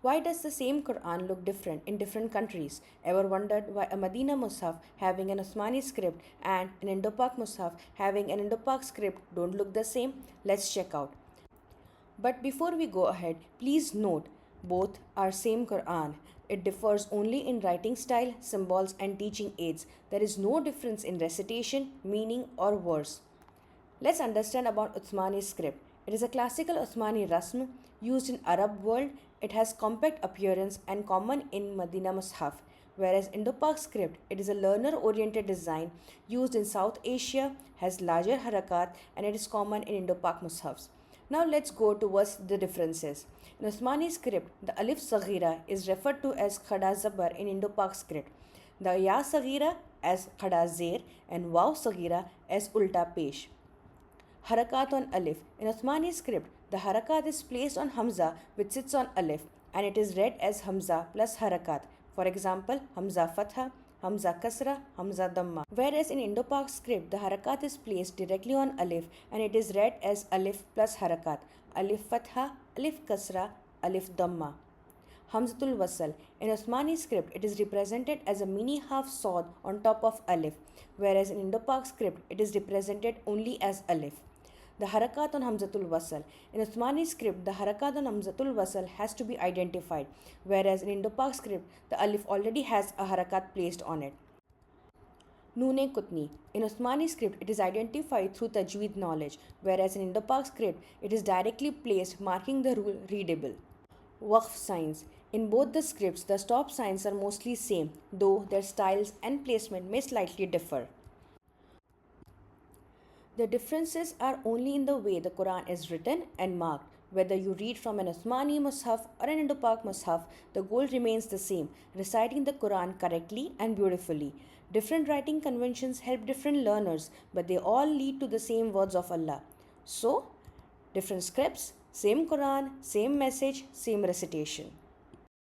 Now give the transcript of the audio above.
Why does the same Quran look different in different countries? Ever wondered why a Medina Mus'haf having an Osmani script and an Indo-Pak Mus'haf having an Indo-Pak script don't look the same? Let's check out. But before we go ahead, please note both are same Quran. It differs only in writing style, symbols and teaching aids. There is no difference in recitation, meaning or verse. Let's understand about Uthmani script. It is a classical Uthmani rasm used in Arab world. It has compact appearance and common in Medina Mus'haf. Whereas Indo-Pak script, it is a learner-oriented design used in South Asia, has larger harakat and it is common in Indo-Pak Mus'hafs. Now let's go towards the differences. In Uthmani script, the alif saghira is referred to as khada zabar in Indo-Pak script, the ya saghira as khada zer and waw saghira as ulta pesh. Harakat on Alif. In Uthmani script, the harakat is placed on Hamza which sits on Alif and it is read as Hamza plus harakat. For example, Hamza Fatha, Hamza Kasra, Hamza Damma. Whereas in Indo-Pak script, the harakat is placed directly on Alif and it is read as Alif plus harakat. Alif Fatha, Alif Kasra, Alif Damma. Hamzatul Wasal. In Uthmani script, it is represented as a mini half sod on top of Alif, whereas in Indo-Pak script, it is represented only as Alif. The harakat on Hamzatul Wasal. In Uthmani script, the harakat on Hamzatul Wasal has to be identified, whereas in Indo-Pak script, the alif already has a harakat placed on it. Noon Kutni. In Uthmani script, it is identified through tajweed knowledge, whereas in Indo-Pak script, it is directly placed marking the rule readable. Waqf signs. In both the scripts, the stop signs are mostly same, though their styles and placement may slightly differ. The differences are only in the way the Quran is written and marked. Whether you read from an Uthmani Mus'haf or an Indo-Pak Mus'haf, the goal remains the same, reciting the Quran correctly and beautifully. Different writing conventions help different learners, but they all lead to the same words of Allah. So, different scripts, same Quran, same message, same recitation.